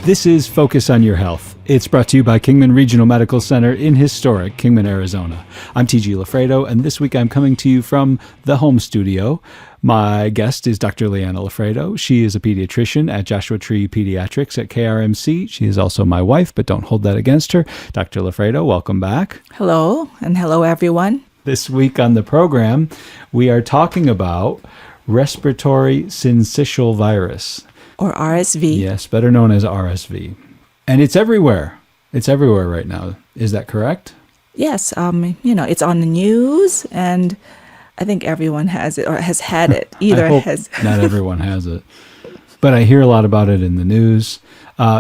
This is Focus on Your Health. It's brought to you by Kingman Regional Medical Center in historic Kingman, Arizona. I'm TG LaFredo, and this week I'm coming to you from the home studio. My guest is Dr. Lyanna LaFredo. She is a pediatrician at Joshua Tree Pediatrics at KRMC. She is also my wife, but don't hold that against her. Dr. LaFredo, welcome back. Hello, and hello, everyone. This week on the program, we are talking about respiratory syncytial virus. Or RSV. Yes, better known as RSV. And it's everywhere. It's everywhere right now. Is that correct? Yes, it's on the news, and I think everyone has it or has had it. Not everyone has it. But I hear a lot about it in the news.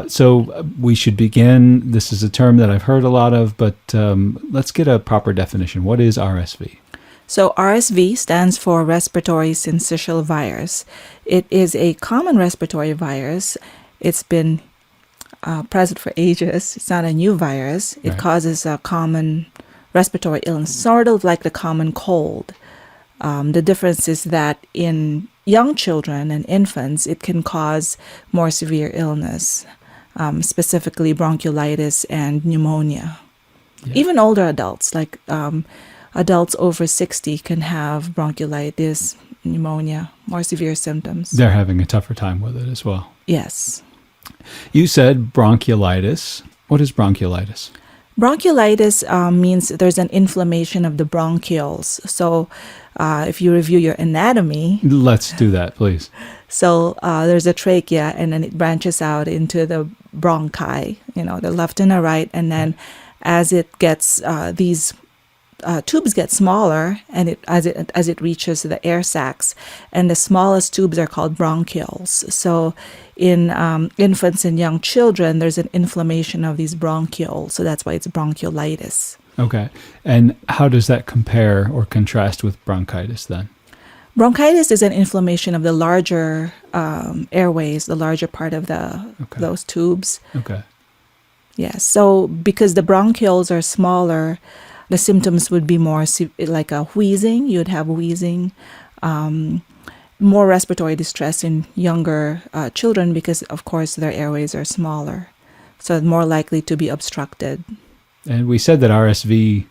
So we should begin. This is a term that I've heard a lot of, but let's get a proper definition. What is RSV? So RSV stands for Respiratory Syncytial virus. It is a common respiratory virus. It's been present for ages. It's not a new virus. It causes a common respiratory illness, sort of like the common cold. The difference is that in young children and infants, it can cause more severe illness, specifically bronchiolitis and pneumonia. Yeah. Even older adults, like adults over 60, can have bronchiolitis, pneumonia, more severe symptoms. They're having a tougher time with it as well. Yes. You said bronchiolitis. What is bronchiolitis? Bronchiolitis means there's an inflammation of the bronchioles. So if you review your anatomy... Let's do that, please. So there's a trachea, and then it branches out into the bronchi, the left and the right. And then as it gets, these tubes get smaller, and as it reaches the air sacs, and the smallest tubes are called bronchioles. So in infants and young children, there's an inflammation of these bronchioles, so that's why it's bronchiolitis. Okay, and how does that compare or contrast with bronchitis then? Bronchitis is an inflammation of the larger airways, the larger part of those tubes. Okay. Yes, so because the bronchioles are smaller, the symptoms would be more like a wheezing. You'd have wheezing, more respiratory distress in younger children because, of course, their airways are smaller. So more likely to be obstructed. And we said that RSV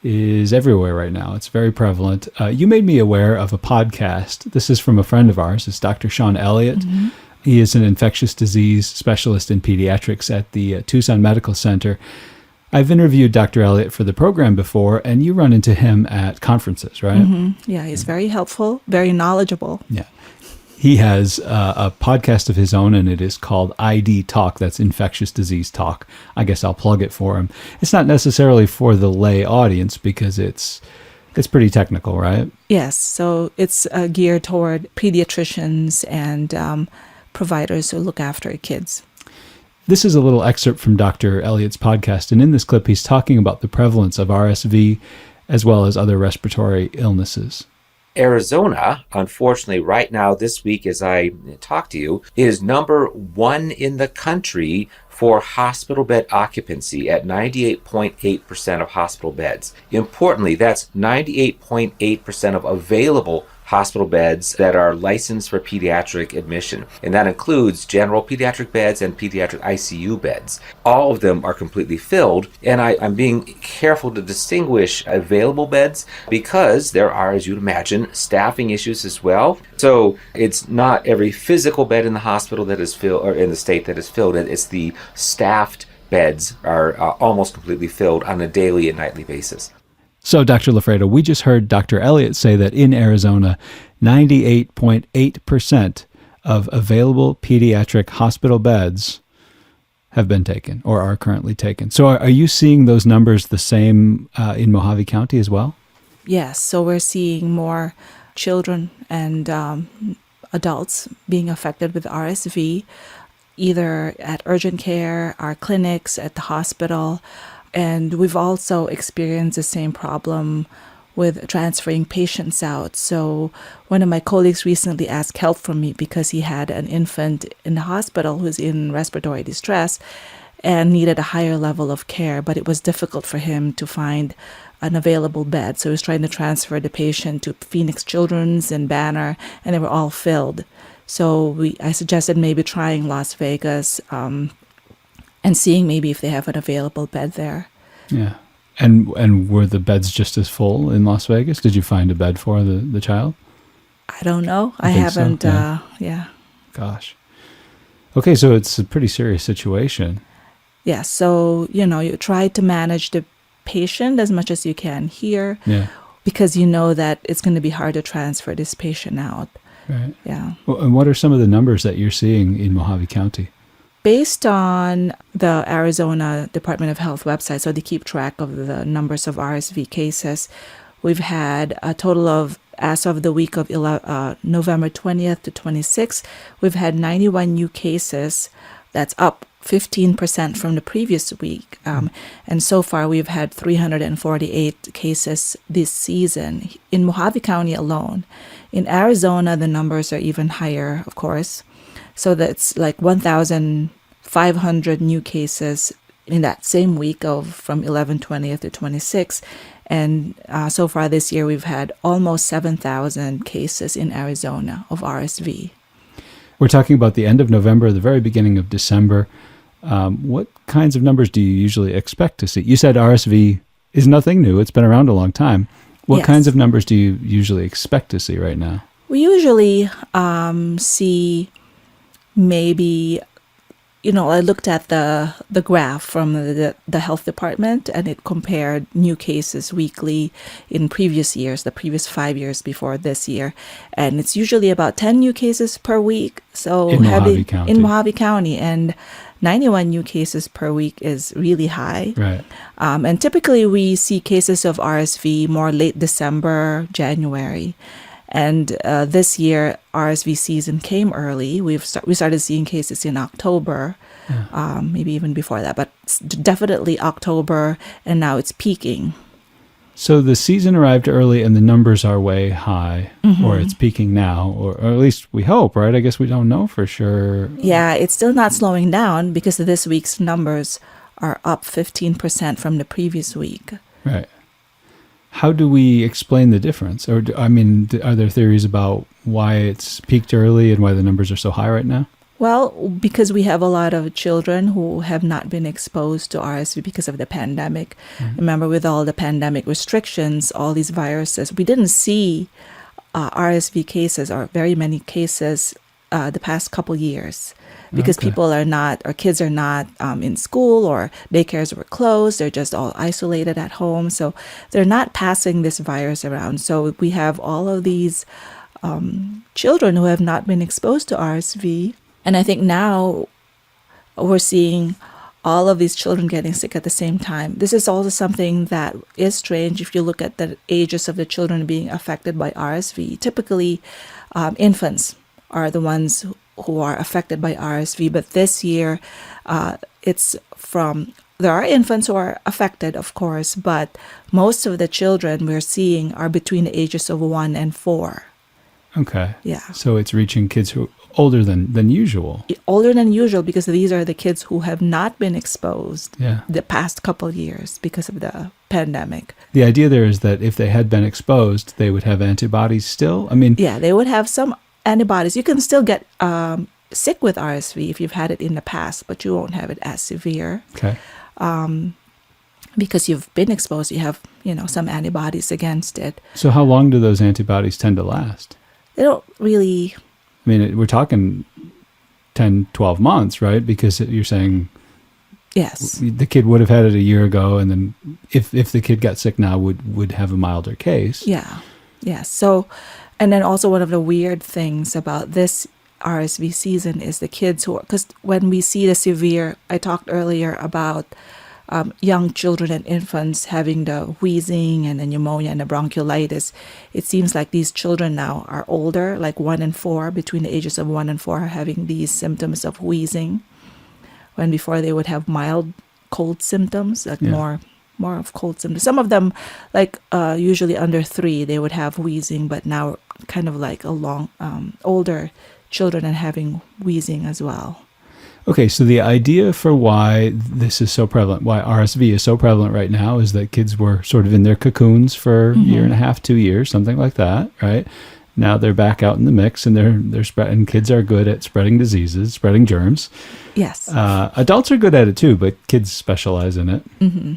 is everywhere right now. It's very prevalent. You made me aware of a podcast. This is from a friend of ours. It's Dr. Sean Elliott. Mm-hmm. He is an infectious disease specialist in pediatrics at the Tucson Medical Center. I've interviewed Dr. Elliott for the program before, and you run into him at conferences, right? Mm-hmm. Yeah, he's very helpful, very knowledgeable. Yeah. He has a podcast of his own, and it is called ID Talk. That's Infectious Disease Talk. I guess I'll plug it for him. It's not necessarily for the lay audience because it's pretty technical, right? Yes. So it's geared toward pediatricians and providers who look after kids. This is a little excerpt from Dr. Elliott's podcast, and in this clip, he's talking about the prevalence of RSV as well as other respiratory illnesses. Arizona, unfortunately, right now, this week, as I talk to you, is number one in the country for hospital bed occupancy at 98.8% of hospital beds. Importantly, that's 98.8% of available hospital beds that are licensed for pediatric admission. And that includes general pediatric beds and pediatric ICU beds. All of them are completely filled. And I'm being careful to distinguish available beds because there are, as you'd imagine, staffing issues as well. So it's not every physical bed in the hospital that is filled, or in the state that is filled. It's the staffed beds are almost completely filled on a daily and nightly basis. So, Dr. LaFredo, we just heard Dr. Elliott say that in Arizona, 98.8% of available pediatric hospital beds have been taken or are currently taken. So are you seeing those numbers the same in Mojave County as well? Yes. So we're seeing more children and adults being affected with RSV, either at urgent care, our clinics, at the hospital. And we've also experienced the same problem with transferring patients out. So one of my colleagues recently asked help from me because he had an infant in the hospital who's in respiratory distress and needed a higher level of care, but it was difficult for him to find an available bed. So he was trying to transfer the patient to Phoenix Children's and Banner, and they were all filled. So I suggested maybe trying Las Vegas, and seeing maybe if they have an available bed there. Yeah. And were the beds just as full in Las Vegas? Did you find a bed for the child? I don't know. I think so, haven't. yeah. Yeah. Gosh. Okay, so it's a pretty serious situation. Yeah. So, you try to manage the patient as much as you can here. Yeah. Because you know that it's going to be hard to transfer this patient out. Right. Yeah. Well, and what are some of the numbers that you're seeing in Mojave County? Based on the Arizona Department of Health website, so they keep track of the numbers of RSV cases, we've had a total of, as of the week of November 20th to 26th, we've had 91 new cases. That's up 15% from the previous week. And so far, we've had 348 cases this season in Mojave County alone. In Arizona, the numbers are even higher, of course. So that's like 1,500 new cases in that same week from 11/20th to 26th. And so far this year, we've had almost 7,000 cases in Arizona of RSV. We're talking about the end of November, the very beginning of December. What kinds of numbers do you usually expect to see? You said RSV is nothing new. It's been around a long time. What Yes. kinds of numbers do you usually expect to see right now? We usually see maybe, I looked at the graph from the health department, and it compared new cases weekly in previous years, the previous 5 years before this year. And it's usually about 10 new cases per week. So In Mojave County. In Mojave County. And 91 new cases per week is really high. Right. And typically we see cases of RSV more late December, January. And this year, RSV season came early. We started seeing cases in October, maybe even before that, but definitely October, and now it's peaking. So the season arrived early and the numbers are way high, or it's peaking now, or at least we hope, right? I guess we don't know for sure. Yeah, it's still not slowing down because this week's numbers are up 15% from the previous week. Right. How do we explain the difference? Or, are there theories about why it's peaked early and why the numbers are so high right now? Well, because we have a lot of children who have not been exposed to RSV because of the pandemic. Remember, with all the pandemic restrictions, all these viruses, we didn't see RSV cases or very many cases the past couple years. Because people are not, or kids are not in school, or daycares were closed. They're just all isolated at home. So they're not passing this virus around. So we have all of these children who have not been exposed to RSV. And I think now we're seeing all of these children getting sick at the same time. This is also something that is strange if you look at the ages of the children being affected by RSV. Typically, infants are the ones who are affected by RSV, but this year there are infants who are affected, of course, but most of the children we're seeing are between the ages of 1 and 4. Okay. Yeah. So it's reaching kids who are older than usual. Older than usual because these are the kids who have not been exposed Yeah. the past couple of years because of the pandemic. The idea there is that if they had been exposed, they would have antibodies still? Yeah, they would have some antibodies. You can still get sick with RSV if you've had it in the past, but you won't have it as severe. Okay. Because you've been exposed, you have, some antibodies against it. So how long do those antibodies tend to last? They don't really... We're talking 10, 12 months, right? Because you're saying Yes. the kid would have had it a year ago, and then if the kid got sick now, would have a milder case. Yeah. Yes. So, and then also one of the weird things about this RSV season is the kids because when we see the severe, I talked earlier about young children and infants having the wheezing and the pneumonia and the bronchiolitis. It seems like these children now are older, like 1 and 4, between the ages of 1 and 4 are having these symptoms of wheezing, when before they would have mild cold symptoms, like more of cold symptoms. Some of them, like usually under 3, they would have wheezing, but now kind of like older children and having wheezing as well. Okay, so the idea for why this is so prevalent, why RSV is so prevalent right now, is that kids were sort of in their cocoons for a year and a half, 2 years, something like that, right? Now they're back out in the mix, and they're spreading. Kids are good at spreading diseases, spreading germs. Yes. Adults are good at it too, but kids specialize in it. Mm-hmm.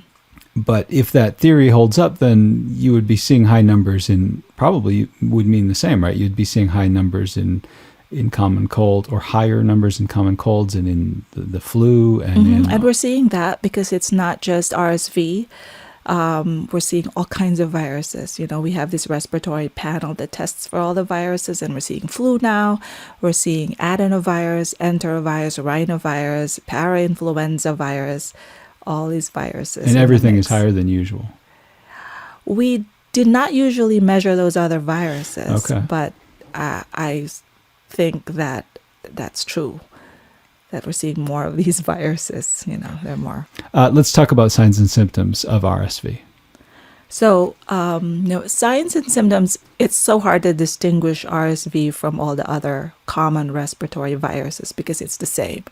But if that theory holds up, then you would be seeing high numbers probably would mean the same, right? You'd be seeing high numbers in common cold, or higher numbers in common colds and in the flu. And we're seeing that because it's not just RSV. We're seeing all kinds of viruses. We have this respiratory panel that tests for all the viruses, and we're seeing flu now. We're seeing adenovirus, enterovirus, rhinovirus, parainfluenza virus, all these viruses. And everything is higher than usual. We did not usually measure those other viruses, okay. But I think that that's true. That we're seeing more of these viruses, they're more. Let's talk about signs and symptoms of RSV. So, signs and symptoms, it's so hard to distinguish RSV from all the other common respiratory viruses because it's the same.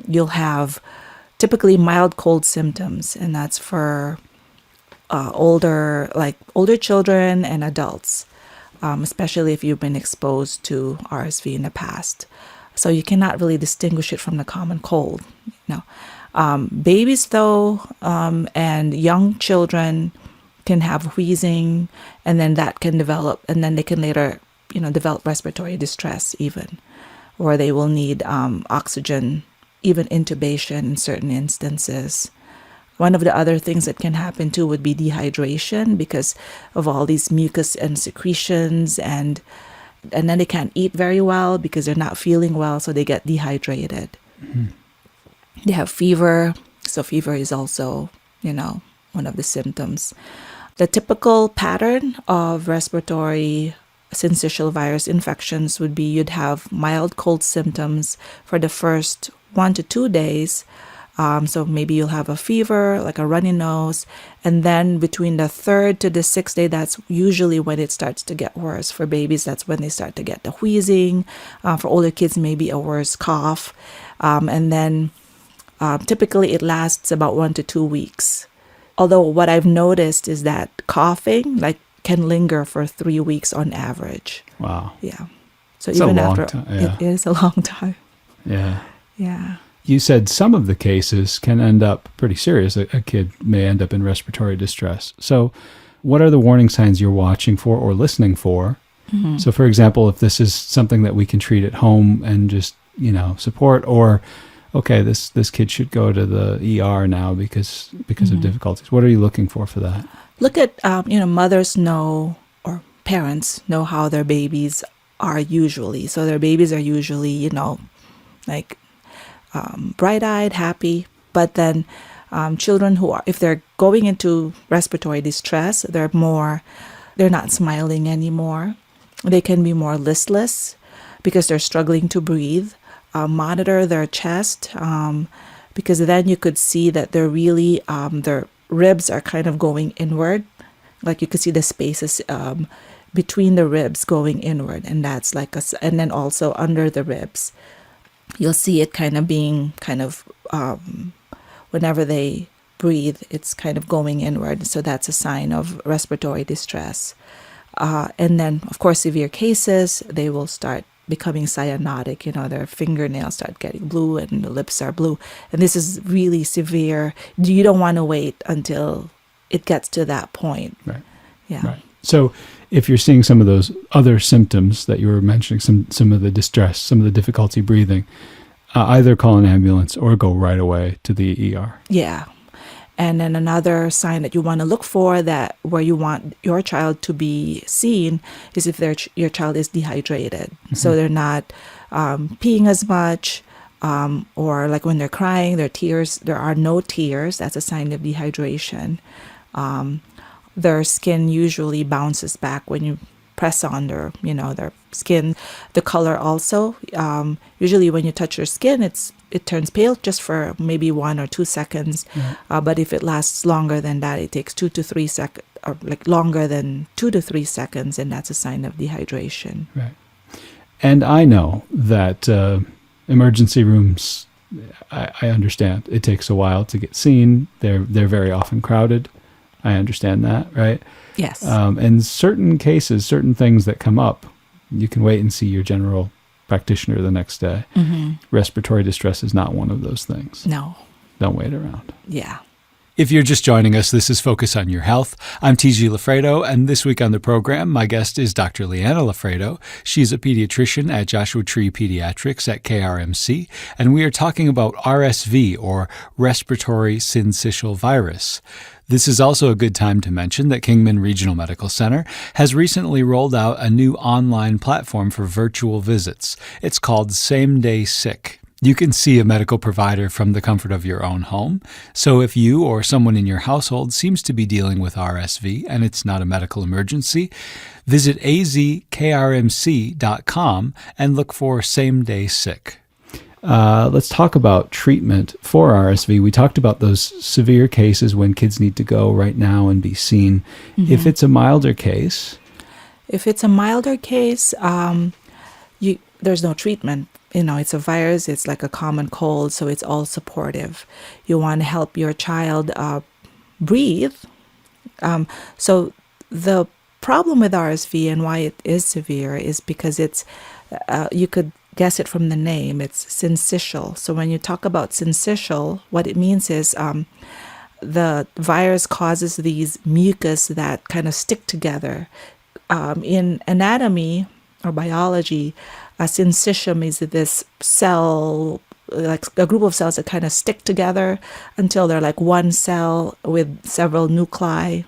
You'll have typically mild cold symptoms, and that's for older children and adults, especially if you've been exposed to RSV in the past. So you cannot really distinguish it from the common cold. Babies, though, and young children can have wheezing, and then that can develop, and then they can later, develop respiratory distress even, or they will need oxygen, even intubation in certain instances. One of the other things that can happen too would be dehydration because of all these mucus and secretions, and then they can't eat very well because they're not feeling well, so they get dehydrated. Mm-hmm. They have fever, so fever is also, one of the symptoms. The typical pattern of respiratory syncytial virus infections would be you'd have mild cold symptoms for the first 1 to 2 days. So maybe you'll have a fever, like a runny nose, and then between the 3rd to the 6th day, that's usually when it starts to get worse. For babies, that's when they start to get the wheezing. For older kids, maybe a worse cough. And then typically it lasts about 1 to 2 weeks. Although what I've noticed is that coughing can linger for 3 weeks on average. Wow. Yeah. So it's even a long after time. Yeah. It is a long time. Yeah. Yeah. You said some of the cases can end up pretty serious. A kid may end up in respiratory distress. So what are the warning signs you're watching for or listening for? Mm-hmm. So, for example, if this is something that we can treat at home and just, support, or, okay, this kid should go to the ER now because mm-hmm. of difficulties. What are you looking for that? Look at, mothers know, or parents know how their babies are usually. So their babies are usually, bright-eyed, happy, but then children if they're going into respiratory distress, they're not smiling anymore. They can be more listless because they're struggling to breathe. Monitor their chest because then you could see that they're really, their ribs are kind of going inward. Like you could see the spaces between the ribs going inward, and that's and then also under the ribs. You'll see it being whenever they breathe, it's kind of going inward. So that's a sign of respiratory distress. And then, of course, severe cases, they will start becoming cyanotic. Their fingernails start getting blue and the lips are blue. And this is really severe. You don't want to wait until it gets to that point. Right. Yeah. Right. So if you're seeing some of those other symptoms that you were mentioning, some of the distress, some of the difficulty breathing, either call an ambulance or go right away to the ER. Yeah. And then another sign that you want to look for where you want your child to be seen is if your child is dehydrated. Mm-hmm. So they're not peeing as much, or like when they're crying, there are no tears. That's a sign of dehydration. Their skin usually bounces back when you press on their skin. The color also, usually when you touch your skin, it turns pale just for maybe 1 or 2 seconds. Mm-hmm. But if it lasts longer than that, it takes 2 to 3 seconds, or longer than 2 to 3 seconds, and that's a sign of dehydration. Right. And I know that emergency rooms, I understand, it takes a while to get seen. They're very often crowded. I understand that, right? Yes. And certain cases, certain things that come up, you can wait and see your general practitioner the next day. Respiratory distress is not one of those things. No. Don't wait around. Yeah. If you're just joining us, this is Focus on Your Health. I'm TG LaFredo, and this week on the program, my guest is Dr. Lyanna LaFredo. She's a pediatrician at Joshua Tree Pediatrics at KRMC, and we are talking about RSV, or Respiratory Syncytial Virus. This is also a good time to mention that Kingman Regional Medical Center has recently rolled out a new online platform for virtual visits. It's called Same Day Sick. You can see a medical provider from the comfort of your own home. So if you or someone in your household seems to be dealing with RSV and it's not a medical emergency, visit azkrmc.com and look for Same Day Sick. Let's talk about treatment for RSV. We talked about those severe cases when kids need to go right now and be seen. If it's a milder case... there's no treatment. It's a virus. It's like a common cold, so it's all supportive. You want to help your child breathe. So the problem with RSV and why it is severe is because it's, you could guess it from the name, it's syncytial. So when you talk about syncytial, what it means is the virus causes these mucus that kind of stick together. In anatomy or biology, a syncytium is this cell, like a group of cells that kind of stick together until they're like one cell with several nuclei.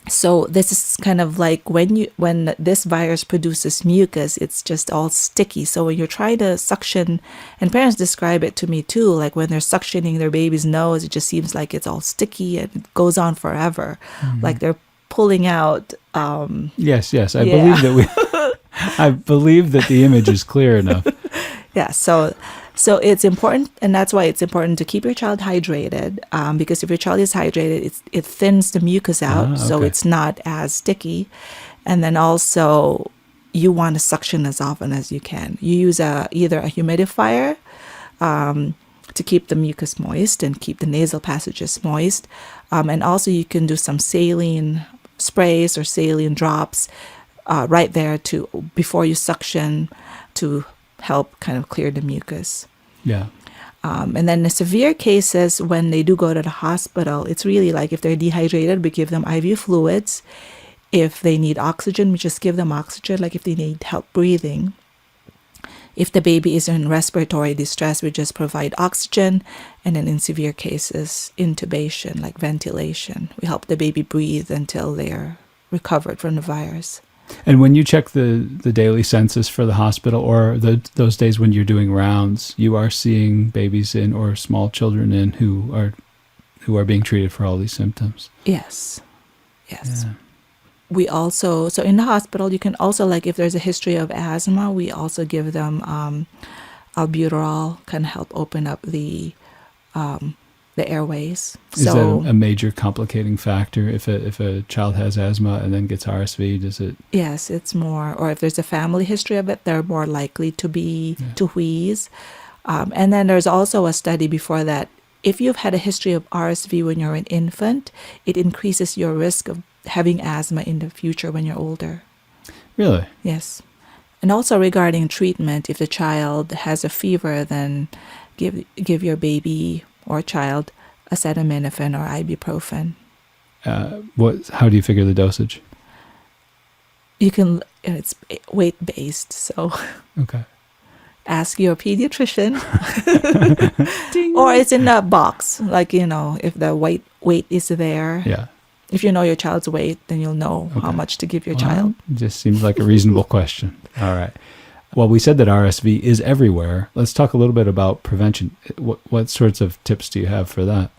So this is kind of like when this virus produces mucus, it's just all sticky. So when you're trying to suction, and parents describe it to me too, like when they're suctioning their baby's nose, it just seems like it's all sticky and it goes on forever, like they're pulling out. Yes, I believe that I believe that the image is clear enough. Yeah, so it's important, and that's why it's important to keep your child hydrated, because if your child is hydrated, it thins the mucus out, so it's not as sticky. And then also, you want to suction as often as you can. You use either a humidifier to keep the mucus moist and keep the nasal passages moist. And also, you can do some saline sprays or saline drops right there before you suction to help kind of clear the mucus. Yeah. And then the severe cases, when they do go to the hospital, it's really like if they're dehydrated, we give them IV fluids. If they need oxygen, we just give them oxygen, like if they need help breathing. If the baby is in respiratory distress, we just provide oxygen. And then in severe cases, intubation, like ventilation. We help the baby breathe until they're recovered from the virus. And when you check the daily census for the hospital, or those days when you're doing rounds, you are seeing babies in or small children in who are being treated for all these symptoms. Yes. Yeah. We also, so in the hospital, you can also, like if there's a history of asthma, we also give them albuterol, can help open up the airways. Is that a major complicating factor if a child has asthma and then gets RSV? Does it? Yes, it's more. Or if there's a family history of it, they're more likely to wheeze. And then there's also a study before that. If you've had a history of RSV when you're an infant, it increases your risk of having asthma in the future when you're older. Really? Yes. And also regarding treatment, if the child has a fever, then give your baby or child acetaminophen or ibuprofen. How do you figure the dosage? It's weight-based, so okay. Ask your pediatrician. Or it's in a box, like, if the weight is there. Yeah. If you know your child's weight, then you'll know how much to give your child. It just seems like a reasonable question. All right. Well, we said that RSV is everywhere. Let's talk a little bit about prevention. What sorts of tips do you have for that?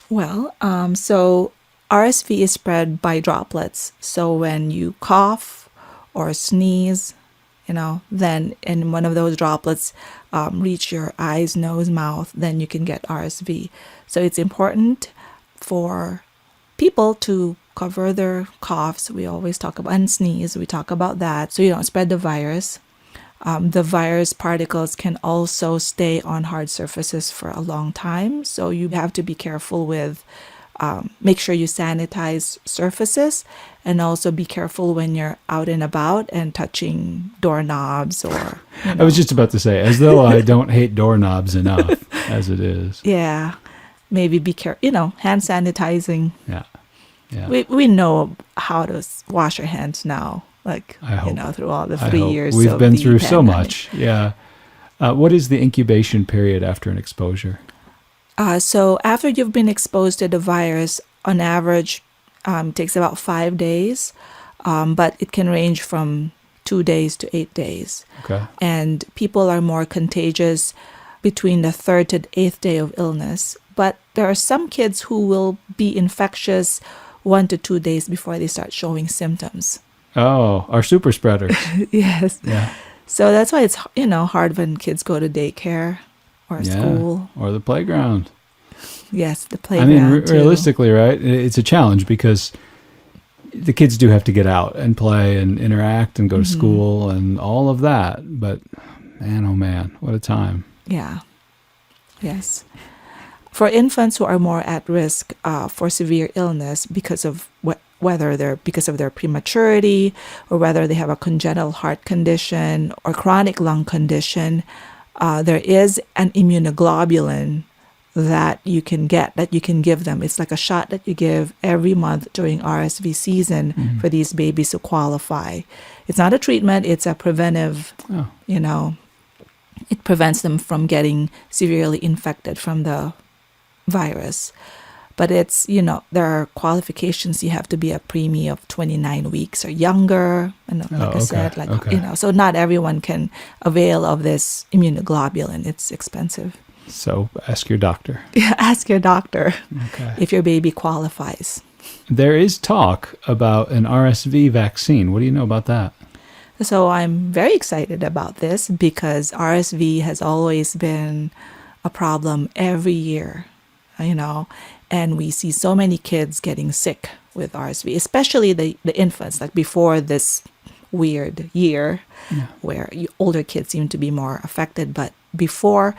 Well, so RSV is spread by droplets. So when you cough or sneeze, then and one of those droplets reach your eyes, nose, mouth, then you can get RSV. So it's important for people to cover their coughs. We always talk about, and sneeze, we talk about that, so you don't spread the virus. The virus particles can also stay on hard surfaces for a long time, so you have to be careful with make sure you sanitize surfaces, and also be careful when you're out and about and touching doorknobs or. I was just about to say, as though I don't hate doorknobs enough as it is. Yeah, maybe be careful. Hand sanitizing. Yeah. We know how to wash our hands now. Like, I hope. through all the 3 years. We've been the through so pandemic. much. Yeah. What is the incubation period after an exposure? So after you've been exposed to the virus, on average, it takes about 5 days, but it can range from 2 days to 8 days. Okay. And people are more contagious between the 3rd to the 8th day of illness. But there are some kids who will be infectious 1 to 2 days before they start showing symptoms. Oh, our super spreaders. Yes. Yeah. So that's why it's, hard when kids go to daycare or school. Or the playground. Yes, the I playground. mean, realistically, right? It's a challenge because the kids do have to get out and play and interact and go to school and all of that. But man, oh man, what a time. Yeah. Yes. For infants who are more at risk for severe illness because of because of their prematurity, or whether they have a congenital heart condition or chronic lung condition, there is an immunoglobulin that you can give them. It's like a shot that you give every month during RSV season for these babies to qualify. It's not a treatment, it's a preventive, it prevents them from getting severely infected from the virus. But it's, there are qualifications. You have to be a preemie of 29 weeks or younger. And I said, so not everyone can avail of this immunoglobulin. It's expensive. So ask your doctor. Yeah, ask your doctor if your baby qualifies. There is talk about an RSV vaccine. What do you know about that? So I'm very excited about this because RSV has always been a problem every year, and we see so many kids getting sick with RSV, especially the infants, like before this weird year where older kids seem to be more affected. But before,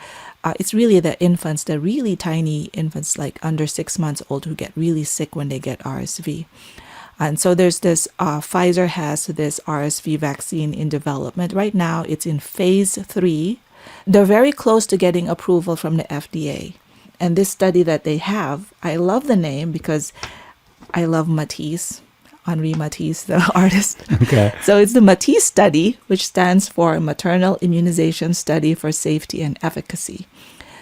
it's really the infants, the really tiny infants, like under 6 months old, who get really sick when they get RSV. And so there's this, Pfizer has this RSV vaccine in development. Right now, it's in phase 3. They're very close to getting approval from the FDA. And this study that they have, I love the name because I love Matisse, Henri Matisse, the artist. Okay. So it's the Matisse study, which stands for Maternal Immunization Study for Safety and Efficacy.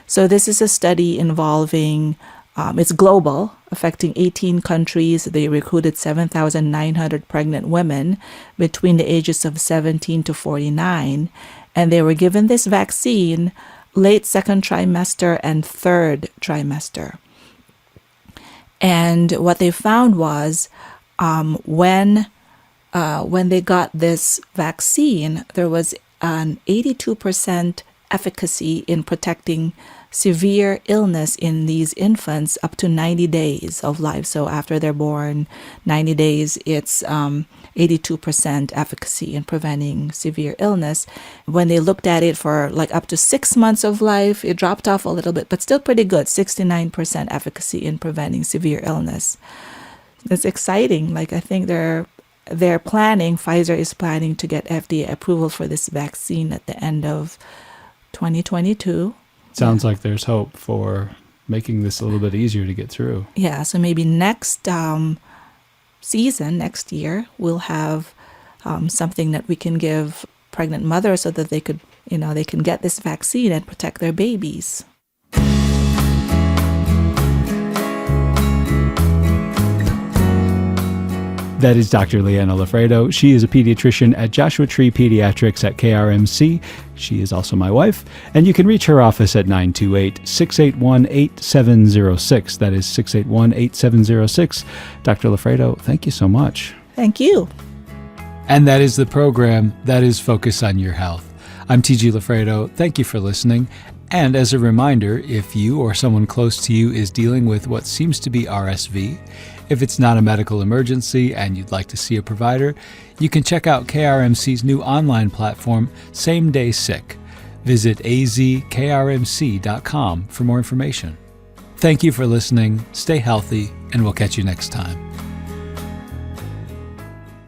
So this is a study involving, it's global, affecting 18 countries. They recruited 7,900 pregnant women between the ages of 17 to 49. And they were given this vaccine late second trimester and third trimester. And what they found was when they got this vaccine, there was an 82% efficacy in protecting severe illness in these infants up to 90 days of life. So after they're born, 90 days, it's 82% efficacy in preventing severe illness. When they looked at it for like up to 6 months of life, it dropped off a little bit, but still pretty good, 69% efficacy in preventing severe illness. That's exciting. Like I think they're planning, Pfizer is planning to get FDA approval for this vaccine at the end of 2022. Sounds like there's hope for making this a little bit easier to get through. Yeah, so maybe next season, next year, we'll have something that we can give pregnant mothers so that they could, they can get this vaccine and protect their babies. That is Dr. Lyanna LaFredo. She is a pediatrician at Joshua Tree Pediatrics at KRMC. She is also my wife. And you can reach her office at 928-681-8706. That is 681-8706. Dr. LaFredo, thank you so much. Thank you. And that is the program. That is Focus on Your Health. I'm TG LaFredo. Thank you for listening. And as a reminder, if you or someone close to you is dealing with what seems to be RSV, if it's not a medical emergency and you'd like to see a provider, you can check out KRMC's new online platform, Same Day Sick. Visit azkrmc.com for more information. Thank you for listening. Stay healthy, and we'll catch you next time.